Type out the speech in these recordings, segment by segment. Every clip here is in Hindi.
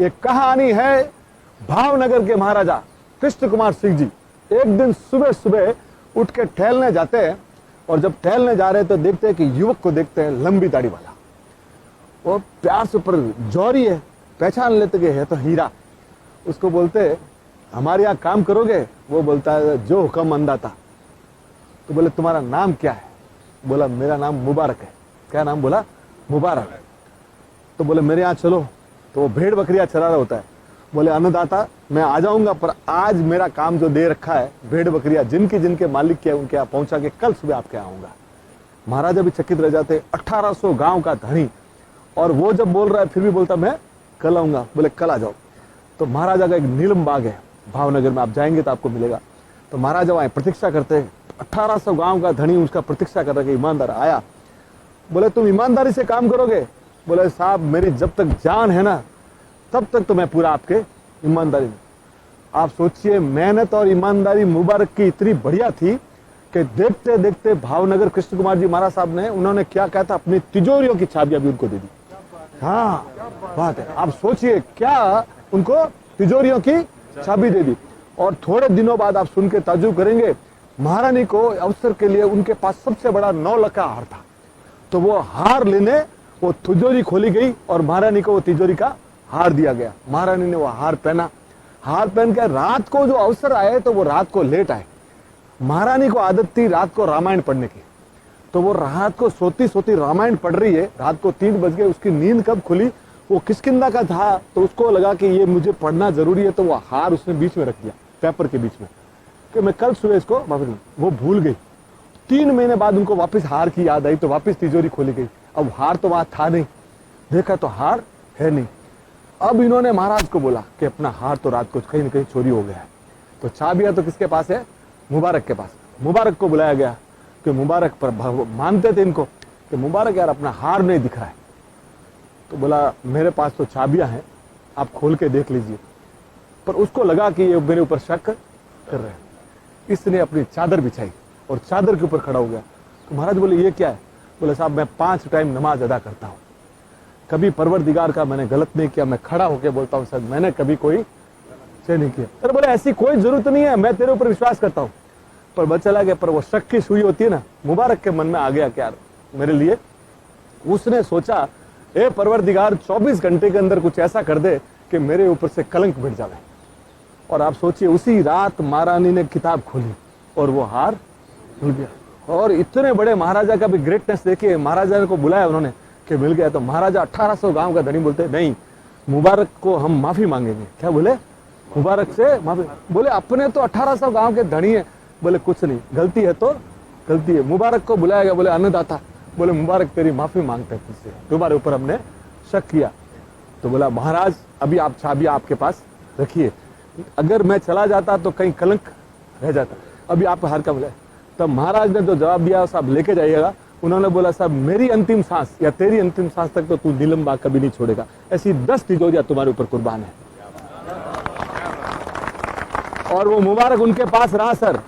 एक कहानी है भावनगर के महाराजा कृष्ण कुमार सिंह जी। एक दिन सुबह सुबह उठ के टहलने जाते हैं और जब टहलने जा रहे हैं तो देखते हैं कि युवक को देखते हैं, लंबी दाढ़ी वाला, वो प्यार से ऊपर जौहरी है, पहचान लेते कि है तो हीरा। उसको बोलते हमारे यहाँ काम करोगे? वो बोलता है जो हुक्म अंदाता। तो बोले तुम्हारा नाम क्या है? बोला मेरा नाम मुबारक है। क्या नाम? बोला मुबारक। तो बोले मेरे यहाँ चलो। तो वो भेड़ बकरियां चरा रहा होता है। बोले अन्नदाता मैं आ जाऊंगा, पर आज मेरा काम जो दे रखा है, भेड़ बकरियां जिनके जिनके मालिक के उनके यहाँ पहुंचा के कल सुबह आपके यहाँ आऊंगा। महाराजा भी चकित रह जाते, 1800 गांव का धनी, और वो जब बोल रहा है फिर भी बोलता मैं कल आऊंगा। बोले कल आ जाओ। तो महाराजा का एक नीलम बाग है भावनगर में, आप जाएंगे तो आपको मिलेगा। तो महाराजा वहां प्रतीक्षा करते हैं, 1800 गांव का धनी उसका प्रतीक्षा कर रहा है, ईमानदार आया। बोले तुम ईमानदारी से काम करोगे? बोले साहब मेरी जब तक जान है ना तब तक तो मैं पूरा आपके ईमानदारी में। आप सोचिए मेहनत और ईमानदारी मुबारक की इतनी बढ़िया थी कि देखते देखते भावनगर कृष्ण कुमार जी महाराज साहब ने, उन्होंने क्या कहा था, अपनी तिजोरियों की चाबियां भी उनको दे दी। हाँ बात है, आप सोचिए क्या, उनको तिजोरियों की चाबी दे दी। और थोड़े दिनों बाद आप सुन के ताज्जुब करेंगे, महारानी को अवसर के लिए उनके पास सबसे बड़ा 9 लाख का हार था। तो वो हार लेने वो तिजोरी खोली गई और महारानी को वो तिजोरी का हार दिया गया। महारानी ने वो हार पहना। हार पहन के रात को जो अवसर आए तो वो रात को लेट आए। महारानी को आदत थी रात को रामायण पढ़ने की, तो वो रात को सोती सोती रामायण पढ़ रही है। रात को 3 बज गए, उसकी नींद कब खुली? वो किष्किंधा का था, तो उसको लगा कि ये मुझे पढ़ना जरूरी है, तो वो हार उसने बीच में रख दिया, पेपर के बीच में, कि मैं कल सुबह इसको वापस। वो भूल गई। 3 महीने बाद उनको वापस हार की याद आई, तो वापस तिजोरी खोली गई। अब हार तो वहां था नहीं, देखा तो हार है नहीं। अब इन्होंने महाराज को बोला कि अपना हार तो रात को कहीं न कहीं चोरी हो गया है। तो चाबियां तो किसके पास है? मुबारक के पास। मुबारक को बुलाया गया कि मुबारक पर मानते थे इनको कि मुबारक यार अपना हार नहीं दिख रहा है। तो बोला मेरे पास तो चाबियां हैं, आप खोल के देख लीजिए। पर उसको लगा कि ये मेरे ऊपर शक कर रहे हैं। इसने अपनी चादर बिछाई और चादर के ऊपर खड़ा हो गया। तो महाराज बोले ये क्या है? बोले साहब मैं 5 टाइम नमाज अदा करता हूँ, कभी परवरदिगार का मैंने गलत नहीं किया। मैं खड़ा होकर बोलता हूँ सर मैंने कभी कोई से नहीं किया। अरे बोले ऐसी कोई जरूरत नहीं है, मैं तेरे ऊपर विश्वास करता हूँ। पर बच चला गया। पर वो शक की सुई होती है ना, मुबारक के मन में आ गया क्या मेरे लिए। उसने सोचा ए परवरदिगार 24 घंटे के अंदर कुछ ऐसा कर दे कि मेरे ऊपर से कलंक मिट जाए। और आप सोचिए उसी रात महारानी ने किताब खोली और वो हार मिल गया। और इतने बड़े महाराजा का भी ग्रेटनेस देखिए, महाराजा को बुलाया उन्होंने कि मिल गया। तो महाराजा 1800 गांव का धनी बोलते नहीं, मुबारक को हम माफी मांगेंगे। क्या बोले? मुबारक से माफी। बोले अपने तो 1800 गांव के धनी है। बोले कुछ नहीं, गलती है तो गलती है। मुबारक को बुलाया गया। बोले अन्नदाता। बोले मुबारक तेरी माफी मांगते हैं तुझसे, तुम्हारे ऊपर हमने शक किया। तो बोला महाराज अभी आप चाबी आपके पास रखिए, अगर मैं चला जाता तो कहीं कलंक रह जाता, अभी आप हार का मिला। तब महाराज ने जो जवाब दिया साहब लेके जाइएगा। उन्होंने बोला साहब मेरी अंतिम सांस या तेरी अंतिम सांस तक तो तू नीलम बाग कभी नहीं छोड़ेगा। ऐसी 10 तिजोरियां तुम्हारे ऊपर कुर्बान है। और वो मुबारक उनके पास रहा सर।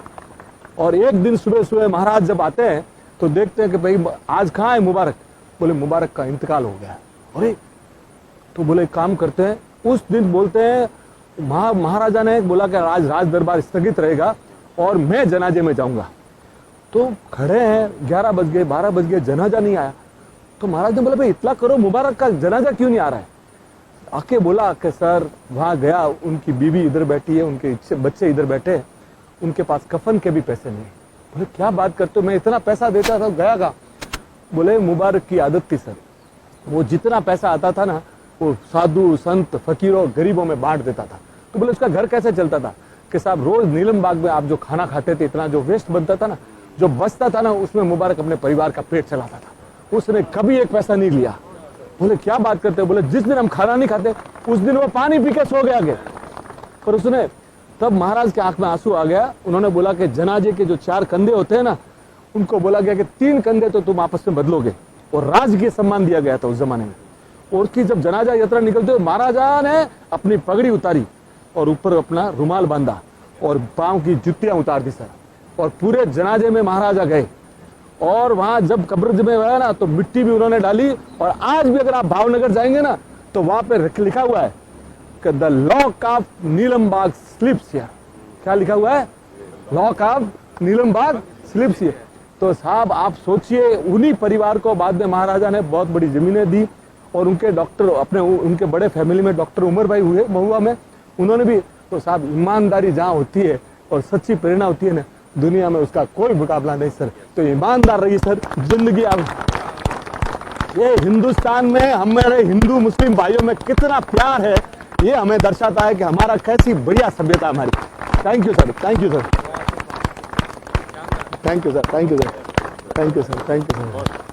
और एक दिन सुबह सुबह महाराज जब आते हैं तो देखते हैं कि भाई आज कहाँ है मुबारक? बोले मुबारक का इंतकाल हो गया। अरे तो बोले काम करते हैं। उस दिन बोलते हैं महाराजा ने बोला कि आज राज दरबार स्थगित रहेगा और मैं जनाजे में जाऊंगा। तो खड़े हैं, 11 बज गए, 12 बज गए, जनाजा नहीं आया। तो महाराज ने बोला भाई इतला करो, मुबारक का जनाजा क्यों नहीं आ रहा है? आके बोला कि सर वहां गया, उनकी बीवी इधर बैठी है, उनके बच्चे इधर बैठे हैं, उनके पास कफन के भी पैसे नहीं। बोले क्या बात करते हो, मैं इतना पैसा देता था, गया का? बोले मुबारक की आदत थी सर, वो जितना पैसा आता था ना वो साधु संत फकीरों गरीबों में बांट देता था। तो बोले उसका घर कैसे चलता था? कि साहब रोज नीलम बाग में आप जो खाना खाते थे, इतना जो वेस्ट बनता था ना, जो बचता था ना, उसमें मुबारक अपने परिवार का पेट चलाता था। उसने कभी एक पैसा नहीं लिया। बोले क्या बात करते हो? बोले जिस दिन हम खाना नहीं खाते उस दिन वो पानी पी के सो गया आगे। पर उसने, तब महाराज के आंख में आंसू आ गया। उन्होंने बोला कि जनाजे के जो 4 कंधे होते हैं ना, उनको बोला गया कि 3 कंधे तो तुम आपस में बदलोगे। और राजकीय सम्मान दिया गया था उस जमाने में। और उसकी जब जनाजा यात्रा निकलते हुए महाराजा ने अपनी पगड़ी उतारी और ऊपर अपना रुमाल बांधा और पांव की जुतियां उतार दी सर। और पूरे जनाजे में महाराजा गए। और वहां जब कब्र में गया ना तो मिट्टी भी उन्होंने डाली। और आज भी अगर आप भावनगर जाएंगे ना तो वहां पे लिखा हुआ है the lock of Neelambagh slips here. क्या लिखा हुआ है? Lock of Neelambagh slips here. तो साहब आप सोचिए, उन्हीं परिवार को बाद में महाराजा ने बहुत बड़ी जमीनें दी और उनके डॉक्टर अपने उनके बड़े फैमिली में डॉक्टर उमर भाई हुए महुआ में, उन्होंने भी। तो साहब ईमानदारी जहाँ होती है और सच्ची प्रेरणा होती है ना, दुनिया में उसका कोई मुकाबला नहीं सर। तो ईमानदार रहिए सर, जिंदगी आप। ये हिंदुस्तान में हमारे हिंदू मुस्लिम भाइयों में कितना प्यार है, ये हमें दर्शाता है कि हमारा कैसी बढ़िया सभ्यता हमारी। Thank you sir, thank you sir, thank you sir, thank you sir, thank you sir, thank you sir.